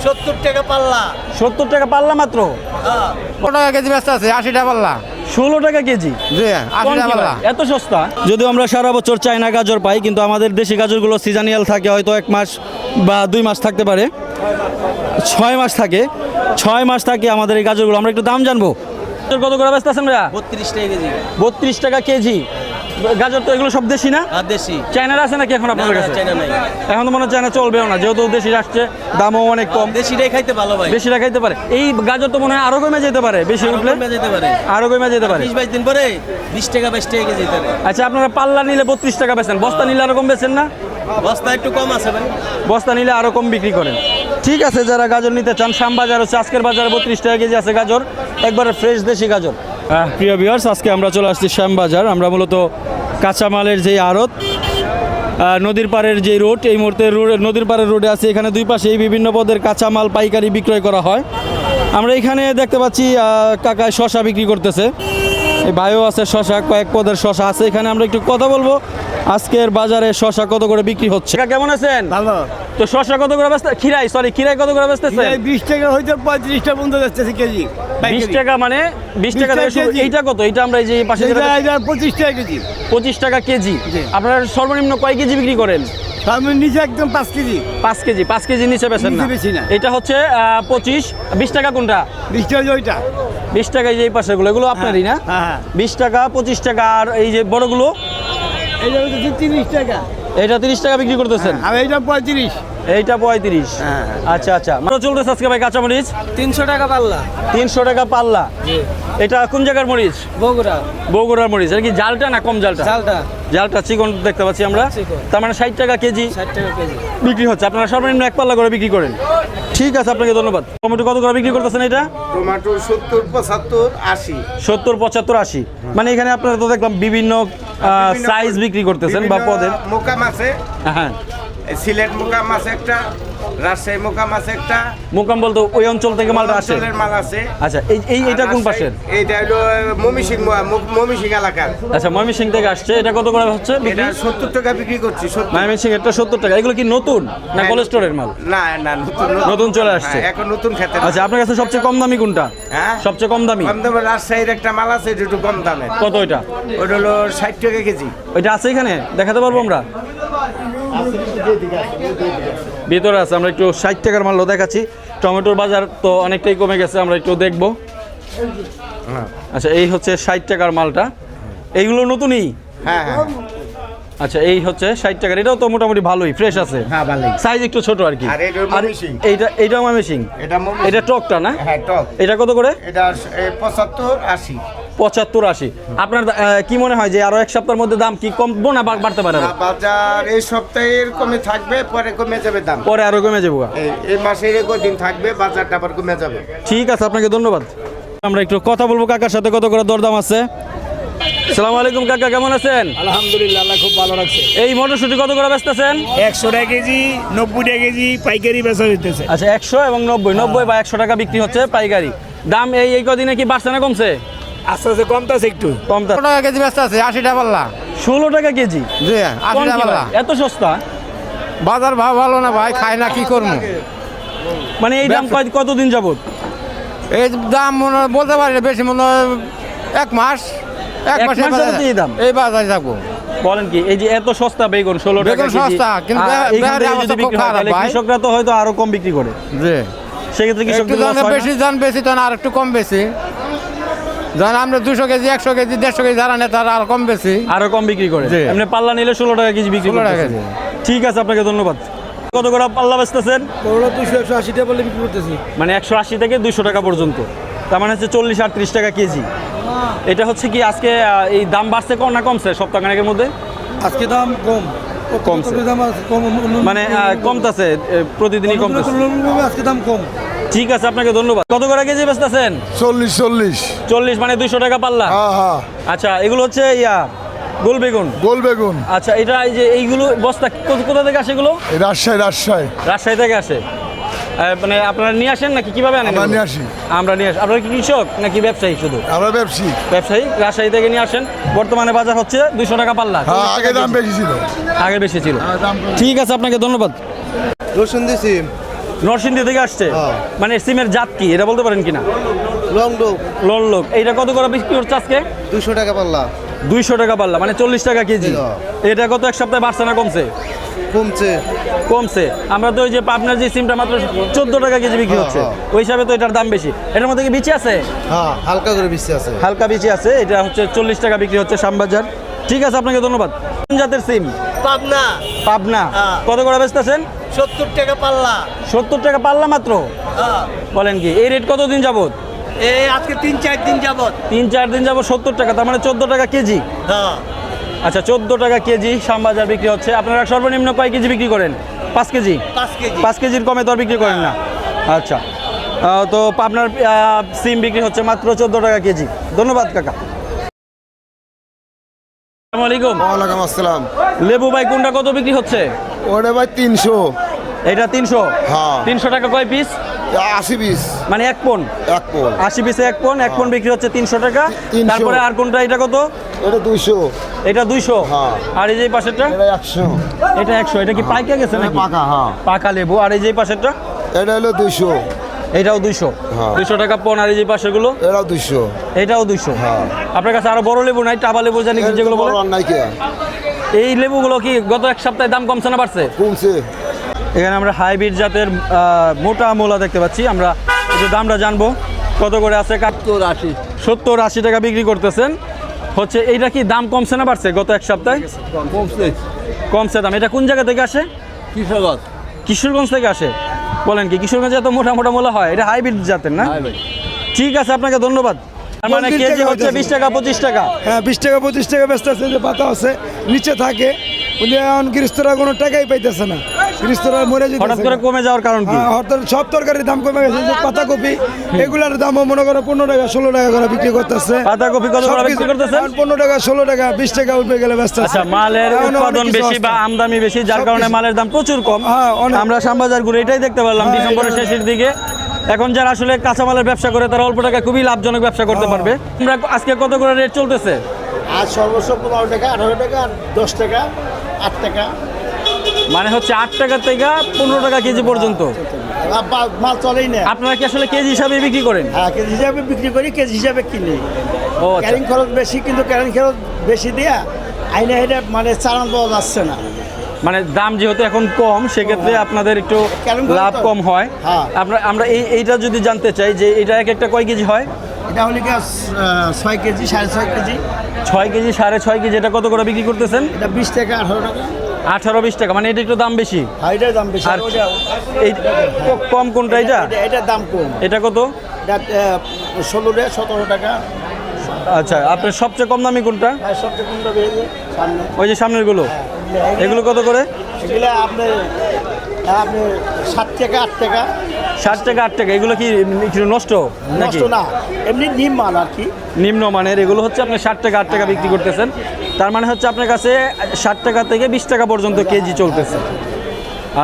70 টাকা পাল্লা। 70 টাকা পাল্লা মাত্র। কত টাকা কেজি ব্যস্ত আছে? 80 টাকা পাল্লা। 16 টাকা কেজি। জি 80 টাকা পাল্লা। এত সস্তা? যদিও আমরা সারা বছর চায়না গাজর পাই, কিন্তু আমাদের দেশি গাজরগুলো সিজনাল থাকে, হয়তো 1 মাস বা 2 মাস থাকতে পারে, 6 মাস থাকে। 6 মাস থাকে আমাদের এই গাজরগুলো। আমরা একটু দাম জানবো। কত করে ব্যস্ত আছেন ভাইয়া? 32 টাকা কেজি। 32 টাকা কেজি। গাজর তো এগুলো সব দেশি না? আর দেশি। চায়নার আছে নাকি এখন আপনাদের কাছে? চায়না নাই। এখন তো মনে হয় চায়না চলবেও না, যেহেতু দেশি আসছে, দামও অনেক কম। দেশিটাই খাইতে ভালো ভাই। দেশিরা খাইতে পারে। এই গাজর তো মনে হয় আরো কমে যেতে পারে, বেশি উঠলে কমে যেতে পারে। আরো কমে যেতে পারে। 20-22 দিন পরে 20 টাকা 22 টাকা কেজি তারে। আচ্ছা, আপনারা পাল্লা নিলে 32 টাকা বেচেন, বস্তা নিলে আরো কম বেচেন না? বস্তা একটু কম আছে ভাই। বস্তা নিলে আরো কম বিক্রি করেন। ঠিক আছে, যারা গাজর নিতে চান, শ্যামবাজার হচ্ছে আজকের বাজারে 32 টাকা কেজি আছে গাজর, একবারে ফ্রেশ দেশি গাজর। প্রিয় ভিউয়ার্স, আজকে আমরা চলে আসছি শ্যামবাজার। আমরা মূলত কাঁচামালের যে আড়ত, নদীর পাড়ের যে রোড, এই মুহূর্তে নদীর পাড়ের রোডে আছে। এখানে দুই পাশেই বিভিন্ন পদের কাঁচামাল পাইকারি বিক্রয় করা হয়। আমরা এখানে দেখতে পাচ্ছি কাকায় শশা বিক্রি করতেছে, এই ভাইও আছে, শশা কয়েক পদের শশা আছে। এখানে আমরা একটু কথা বলবো আজকের বাজারে শশা কত করে বিক্রি হচ্ছে। কাকা কেমন আছেন? ভালো। তো শশা কত করে বেচতে? খিরাই কত করে বেচতেছে? 20 টাকা হইতে 35 টাকা পর্যন্ত যাচ্ছে কেজি। 20 টাকা মানে 20 টাকা থেকে শুরু। এইটা কত? এইটা আমরা এই যে পাশে যেটা 25 টাকা কেজি। 25 টাকা কেজি। আপনারা সর্বনিম্ন কয় কেজি বিক্রি করেন? তার নিচে একদম 5 কেজি। 5 কেজি নিচে বেচেন না? নিচে বেশি না। এটা হচ্ছে 25। 20 টাকা কোনটা? 20 টাকা ওইটা। 20 টাকা এই যে এই পাশেগুলো, এগুলো আপনারই না? হ্যাঁ। 20 টাকা, 25 টাকা। আর এই যে বড়গুলো, এইটা হচ্ছে 30 টাকা। এটা 30 টাকা বিক্রি করতেছেন? আর এইটা 35। এইটা 35। হ্যাঁ। আচ্ছা আচ্ছা। কত চলতেছে আজকে ভাই কাঁচামরিচ? 300 টাকা পাল্লা। 300 টাকা পাল্লা। এটা কোন জায়গার মরিচ? বগুড়া। বগুড়ার মরিচ। এটা কি জালটা না কম জালটা? চালটা জালটা চিকন দেখতে পাচ্ছি আমরা। চিকন। তার মানে 60 টাকা কেজি 60 টাকা কেজি বিক্রি হচ্ছে। আপনারা সর্বনিম্ন 1 পাল্লা করে বিক্রি করেন। ঠিক আছে, আপনাকে ধন্যবাদ। টমেটো কত করে বিক্রি করতেছেন এটা? টমেটো 70, 75, 80। 70, 75, 80। মানে এখানে আপনারা তো দেখলাম বিভিন্ন সাইজ বিক্রি করতেছেন বা পদের। মোকাম আছে, হ্যাঁ। সিলেট মোকাম আছে একটা, রাজশাহী মোকাম আছে একটা। মোকাম বলতে ওই অঞ্চল থেকে মালটা আসে? অঞ্চলের মাল আছে। আচ্ছা, এইটা কোন পাশের? এইটা হলো ময়মনসিং এলাকার। আচ্ছা, ময়মনসিং থেকে আসছে। এটা কত করে হচ্ছে বিক্রি? এটা 70 টাকা বিক্রি করছি। ময়মনসিং এটা 70 টাকা। এগুলো কি নতুন না কোলেস্টোরের মাল? না না, নতুন চলে আসছে। হ্যাঁ, এখন নতুন খেতে। আচ্ছা, আপনার কাছে সবচেয়ে কম দামি কোনটা? হ্যাঁ, সবচেয়ে কম দামি? কম দামে রাজশাহীর একটা মাল আছে, এটা একটু কম দামে। কত এটা? ওটা হলো 60 টাকা কেজি। ওইটা আছে এখানে? দেখাতে পারবো আমরা? ভিতরে আছে। আমরা একটু 60 টাকার মালও দেখাচ্ছি। টমেটোর বাজার তো অনেকটাই কমে গেছে, আমরা একটু দেখবো। আচ্ছা, এই হচ্ছে 60 টাকার মালটা। এইগুলো নতুনই? হ্যাঁ হ্যাঁ। আচ্ছা, এই হচ্ছে 60 টাকার। এটাও তো মোটামুটি ভালোই ফ্রেশ আছে। হ্যাঁ, ভালোই। সাইজ একটু ছোট আর কি। আর এটা ময়মনসিং। এইটা ময়মনসিং। এটা টকটা না? হ্যাঁ, টক। এটা কত করে? এটা 75, 80। 75, 80। আপনার কি মনে হয় যে আরো 1 সপ্তাহের মধ্যে দাম কি কমবো না বাড়তে পারে? বাজার এই সপ্তাহের কমে থাকবে, পরে কমে যাবে দাম। পরে আরো কমে যাবো। এই মাসের কদিন থাকবে, বাজারটা আবার কমে যাবে। ঠিক আছে, আপনাকে ধন্যবাদ। আমরা একটু কথা বলবো কাকার সাথে, কত করে দরদাম আছে। আসসালামু আলাইকুম কাকা, কেমন আছেন? আলহামদুলিল্লাহ, আল্লাহ খুব ভালো রাখছে। এই মটরশুঁটি কত করে বেচতেছেন? 100 টাকা কেজি, 90 টাকা কেজি পাইকারি বেচা হইতেছে। আচ্ছা, 100 এবং 90, 90 বা 100 টাকা বিক্রি হচ্ছে পাইকারি। দাম এই কদিনে কি বাড়ছে না কমছে? আস্তে আস্তে কমতেছে একটু। কমতা। 100 টাকা কেজি ব্যস্ত আছে, 80 টাকা পাল্লা। 16 টাকা কেজি? জি, 80 কোন টাকা কি পাল্লা। ভাই, এত সস্তা? বাজার ভাব ভালো না ভাই, খাই না, কি করবো? মানে এই দাম কতদিন যাবত? এই দাম মনে হয় বলতে পারি না, বেশি মনে হয় 1 মাস। 1 এক মাসের মাস বাজারে যাবত এই দাম? এই বাজারে থাকবো। বলেন কি, এই যে এত সস্তা বেগুন 16 টাকা বেগুন কেজি, সস্তা, কিন্তু এইখান থেকে অবস্থা যদি বিক্রি খুব হয়, খারাপ তাহলে ভাই। কৃষকরা তো হয়তো আরো কম বিক্রি করে। জি, সেক্ষেত্রে একটু কৃষকদের loss জন হয় না? বেশি, জন বেশি, তখন আর একটু কম বেশি। যখন আমরা 200 কেজি, 100 কেজি, 150 কেজি যারা নেই, তারা আর কম বেশি। আরো কম বিক্রি করে। জি। এমনি পাল্লা নিলে 16 টাকা কেজি বিক্রি 16 টাকা করতেছে। কেজি। ঠিক আছে, আপনাকে ধন্যবাদ। কত করে পাল্লা বেচতেছেন? করলা 200 180 টাকা বলে বিক্রি করতেছি। মানে 180 থেকে 200 টাকা পর্যন্ত। তার মানে হচ্ছে 40-38 টাকা কেজি। এটা হচ্ছে কি আজকে এই দাম বাড়ছে কম না কমছে সপ্তাহখানেকের মধ্যে? আজকে দাম কম। কমছে। দাম আছে কম, মানে কমতেছে, প্রতিদিনই কমতেছে। আজকে দাম কম। ঠিক আছে, আপনাকে ধন্যবাদ। কত করে কেজি বেচতেছেন? 40 40, মানে 200 টাকা পাল্লা। হ্যাঁ হ্যাঁ, আচ্ছা, এগুলো হচ্ছে গোল বেগুন। গোল বেগুন। আচ্ছা, এটা এই যে এইগুলো বস্তা কোথা থেকে আসে এগুলো? এই রাজশাহী রাজশাহী থেকে আসে। মানে আপনারা নিয়ে আসেন নাকি কিভাবে আনেন? আমরা নিয়ে আসি। আমরা নিয়ে আসি। আপনারা কি কৃষক নাকি ব্যবসায়ী? শুধু আমরা ব্যবসায়ী। ব্যবসায়ী। রাজশাহী থেকে নিয়ে আসেন। বর্তমানে বাজার হচ্ছে 200 টাকা পাল্লা। হ্যাঁ, আগে দাম বেশি ছিল। আগে বেশি ছিল। ঠিক আছে, আপনাকে ধন্যবাদ। রসুন দিছি নরসিংদী থেকে আসছে হ্যাঁ। মানে সিমের জাত কি এটা বলতে পারেন কিনা? লং ডোক লল্লক। এইটা কত করে বিক্রি করছে আজকে? 200 টাকা পাল্লা। 200 টাকা পাল্লা, মানে 40 টাকা কেজি। হ্যাঁ। এটা কত এক সপ্তাহে বাড়ছে না কমছে? কমছে। কমছে। আমরা তো ওই যে পাবনার যে সিমটা মাত্র 14 টাকা কেজি বিক্রি হচ্ছে, ওই হিসাবে তো এটার দাম বেশি। এটার মধ্যে কি বিচি আছে? হ্যাঁ, হালকা করে বেশি আছে। হালকা বিচি আছে। এটা হচ্ছে 40 টাকা বিক্রি হচ্ছে শ্যামবাজার। ঠিক আছে, আপনাকে ধন্যবাদ। কোন জাতের সিম? পাবনা পাবনা। হ্যাঁ। কত করে বেচতেছেন? 70 টাকা পাল্লা। 70 টাকা পাল্লা মাত্র? হ্যাঁ, বলেন কি, এই রেট কতদিন যাবত? এই আজকে 3-4 দিন যাবত। 3-4 দিন যাবত 70 টাকা, তার মানে 14 টাকা কেজি। হ্যাঁ, আচ্ছা, 14 টাকা কেজি শ্যামবাজার বিক্রি হচ্ছে। আপনারা সর্বনিম্ন কয় কেজি বিক্রি করেন? 5 কেজি। 5 কেজি। 5 কেজির কমে তো আর বিক্রি করেন না। আচ্ছা, তো আপনার সিম বিক্রি হচ্ছে মাত্র 14 টাকা কেজি। ধন্যবাদ কাকা। আসসালামু আলাইকুম। ওয়ালাইকুম আসসালাম। লেবু ভাই কোনটা কত বিক্রি হচ্ছে? ওটা ভাই 300। এটা 300। হ্যাঁ। 300 টাকা কয় পিস? 80 পিস। মানে 1 পন। 1 পোল। 80 পিসে 1 পন। 1 পন বিক্রি হচ্ছে 300 টাকা। 300। তারপরে আর কোনটা, এটা কত? এটা 200। এটা 200। হ্যাঁ। আর এই যে এই পাশেরটা? এটা 100। এটা 100। এটা কি পাইকা গেছে এটা নাকি? পাকা, হ্যাঁ। পাকা লেবু। আর এই যে এই পাশেরটা? এটা হলো 200। এটাও 200। হ্যাঁ। 200 টাকা পন। আর এই যে পাশেগুলো? এটাও 200। এটাও 200। হ্যাঁ। আপনার কাছে আরো বড় লেবু নাই? টাবা লেবু জানি কি যেগুলো বলে? নাই কে? এই লেবুগুলো কি গত এক সপ্তাহে দাম কমছে না বাড়ছে? কমছে। এখানে আমরা হাইব্রিড জাতের মোটা মোলা দেখতে পাচ্ছি। আমরা একটু দামটা জানবো কত করে আছে। 70-80 টাকা বিক্রি করতেছেন হচ্ছে। এইটা কি দাম কমছে না বাড়ছে গত এক সপ্তাহে? কমছে দাম। এটা কোন জায়গা থেকে আসে? কিশোরগঞ্জ থেকে আসে। বলেন কি, কিশোরগঞ্জে এত মোটা মোটা মোলা হয়? এটা হাইব্রিড জাতের না? ঠিক আছে, আপনাকে ধন্যবাদ। তার মানে 30 কেজি টাকা হচ্ছে হইতেছে। 20 টাকা 25 টাকা। হ্যাঁ, 20 টাকা 25 টাকা ব্যস্ত আছে। যে পাতা আছে নিচে থাকে, উনি এখন গৃহস্থরা কোনো টাকাই পাইতেছে না। গৃহস্থরা মরে যেতেছে। হঠাৎ করে কমে যাওয়ার কারণ কি? হ্যাঁ, হঠাৎ সব তরকারির দাম কমে গেছে। যে পাতাকপি এগুলার দামও মনে করো 15 টাকা 16 টাকা করে বিক্রি করতেছে। পাতাকপি কত করে বিক্রি করতেছেন? 15 টাকা 16 টাকা 20 টাকা উঠবে গেলে ব্যস্ত আছে। আচ্ছা, মালের এখন অনেক উৎপাদন কিছু বেশি বা অবস্থা। আমদানি বেশি, যার সব কারণে কিছু। মালের দাম প্রচুর কম। হ্যাঁ, অনেক। আমরা শ্যামবাজার ঘুরে এটাই দেখতে পারলাম হ্যাঁ, ডিসেম্বরের এটা- শেষের দিকে। এখন যারা আসলে কাঁচামালের ব্যবসা করে তারা অল্প টাকা খুবই লাভজনক ব্যবসা করতে হ্যাঁ। পারবে। আমরা আজকে কত করে রেট চলতেছে? আর সর্বোচ্চ 15 টাকা 18 টাকা আর 10 টাকা 8 টাকা মানে হচ্ছে 8 টাকা থেকে 15 টাকা কেজি পর্যন্ত। মাল চলেই না। আপনারা কি আসলে কেজি হিসাবে বিক্রি করেন? হ্যাঁ, কেজি হিসাবে বিক্রি করি, কেজি হিসাবে কিনি। ও আচ্ছা। ক্যারিং খরচ বেশি, কিন্তু ক্যারিং খরচ বেশি দিয়া আইনে এটা মানে চালান পাওয়া যাচ্ছে না। মানে দাম যেহেতু এখন কম, সেক্ষেত্রে আপনাদের একটু কেমন করে লাভ তো? কম হয়। হ্যাঁ। আমরা এইটা যদি জানতে চাই যে এটা এক একটা কয় কেজি হয়? এটা হলে কি 6 কেজি 6.5 কেজি। 6 KG 6.5 KG. এটা কত করে বিক্রি করতেছেন? এটা 20 টাকা 18 টাকা। 18-20 টাকা। মানে এটা একটু দাম বেশি। হ্যাঁ, এটার দাম বেশি। আর আর ওটা এই কম কোনটা? এটা এটার দাম কম। এটা কত? এটা 16 টাকা 17 টাকা। আচ্ছা, আপনার সবচেয়ে কম দামি কোনটা? আর সবচেয়ে কোনটা বেরিয়ে সামনে ওই যে সামনের গুলো। এগুলো কত করে? এগুলো আপনি 7 টাকা 8 টাকা। 60 টাকা 8 টাকা। এগুলো কি একটু নষ্ট নাকি? নষ্ট না, এমনি নিম মাল আর কি। নিম্ন মানের। এগুলো হচ্ছে আপনি 60 টাকা 8 টাকা বিক্রি করতেছেন। তার মানে হচ্ছে আপনার কাছে 60 টাকা থেকে 20 টাকা পর্যন্ত কেজি চলতেছে।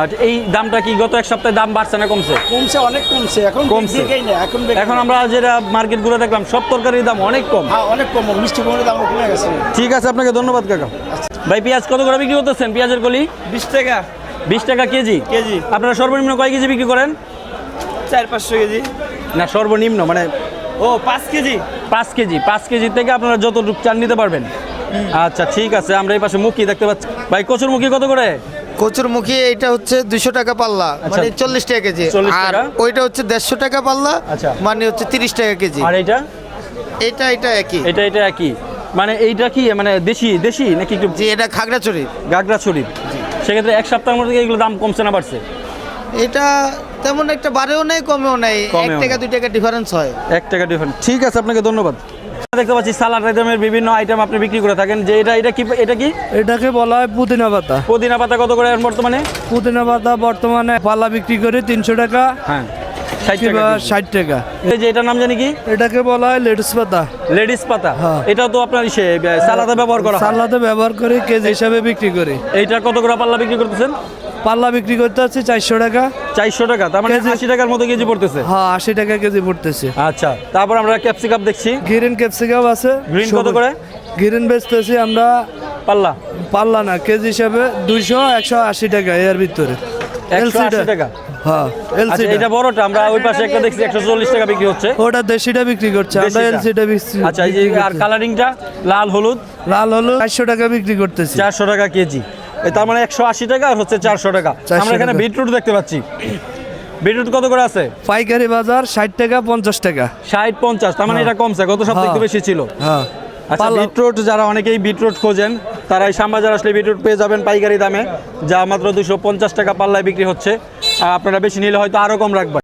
আর এই দামটা কি গত এক সপ্তাহে দাম বাড়ছে না কমছে? কমছে, অনেক কমছে। এখন কমছে। দেখেই না, এখন এখন আমরা যেটা মার্কেট ঘুরে দেখলাম, সব তরকারির দাম অনেক কম। হ্যাঁ, অনেক কম। মিষ্টি কুমড়োর দাম কমে গেছে। ঠিক আছে, আপনাকে ধন্যবাদ কাকা। ভাই, পেঁয়াজ কত করে বিক্রি করতেছেন? পেঁয়াজের কলি 20 টাকা 20 টাকা কেজি। কেজি। আপনারা সর্বনিম্ন কয় কেজি বিক্রি করেন? 400-500 কেজি। না, সর্বনিম্ন মানে ও 5 কেজি। 5 কেজি। 5 কেজি থেকে আপনারা যতটুকু চান নিতে পারবেন। আচ্ছা, ঠিক আছে। আমরা এই পাশে মুখী দেখতে পাচ্ছি। ভাই, কচুর মুখী কত করে? কচুরমুখী এইটা হচ্ছে 200 টাকা পাল্লা, আচ্ছা। মানে 40 টাকা কেজি। 40 আর টাকা। ওইটা হচ্ছে 150 টাকা পাল্লা, আচ্ছা। মানে হচ্ছে 30 টাকা কেজি। আর এইটা? এটা একই। এটা একই। মানে এইটা কি মানে দেশি দেশি নাকি একটু যে এটা খাগড়াছড়ি। গাগড়াছড়ির? সেক্ষেত্রে এক সপ্তাহের মধ্যে এগুলো দাম কমছে না বাড়ছে? এটা তেমন একটা বাড়েও নাই কমেও নাই, 1 কমেও টাকা নাই। 2 টাকা ডিফারেন্স হয়। 1 টাকা ডিফারেন্ট। ঠিক আছে, আপনাকে ধন্যবাদ। দেখতে পাচ্ছি সালাড আইটেমের বিভিন্ন আইটেম আপনি বিক্রি করে থাকেন। যে এটা কি? এটাকে বলা হয় পুদিনা পাতা। পুদিনা পাতা কত করে বর্তমানে? পুদিনা পাতা বর্তমানে পাল্লা বিক্রি করে 300 টাকা হ্যাঁ, 60 কিংবা টাকা কেজি। 60 টাকা। এই যে এটার নাম জানি কি? এটাকে বলা হয় লেটুস পাতা। লেডিস পাতা। হ্যাঁ। এটাও তো আপনার সালাদে ব্যবহার করা হয়। সালাদে ব্যবহার করে কেজি হিসাবে বিক্রি করে। এইটা কত করে পাল্লা বিক্রি করতেছেন? পাল্লা বিক্রি করতে হচ্ছে 400 টাকা। 400 টাকা। তার মানে কেজি। 80 টাকার মতো কেজি পড়তেছে। হ্যাঁ, 80 টাকা কেজি পড়তেছে। আচ্ছা, তারপর আমরা ক্যাপসিকাম দেখছি। গ্রিন ক্যাপসিকাম আছে। গ্রিন কত করে? গ্রিন বেচতেছি আমরা পাল্লা পাল্লা না, কেজি হিসাবে 200 180 টাকা এর ভিতরে। 180 টাকা। হ্যাঁ আচ্ছা এলসিটা এটা বড়টা আমরা ওই পাশে একটা দেখছি 140 টাকা বিক্রি হচ্ছে ওটা দেশিটা বিক্রি করছে আমরা দেশিটা। এলসিটা বিক্রি আচ্ছা এই যে আর কালারিংটা লাল হলুদ লাল হলো 400 টাকা বিক্রি করতেছি 400 টাকা কেজি তার মানে 180 টাকা আর হচ্ছে 400 টাকা 400 আমরা এখানে টাকা। বিটরুট দেখতে পাচ্ছি বিটরুট কত করে আছে পাইকারি বাজার 60 টাকা 50 টাকা 60 50 তার মানে এটা কমছে গত সপ্তাহে একটু বেশি ছিল হ্যাঁ আচ্ছা পাল্লা- বিটরুট যারা অনেকেই বিটরুট খোঁজেন তারা এই শ্যামবাজার আসলে বিটরুট পেয়ে যাবেন পাইকারি দামে যা মাত্র 250 টাকা পাল্লায় বিক্রি হচ্ছে আর আপনারা বেশি নিলে হয়তো আরও কম রাখবেন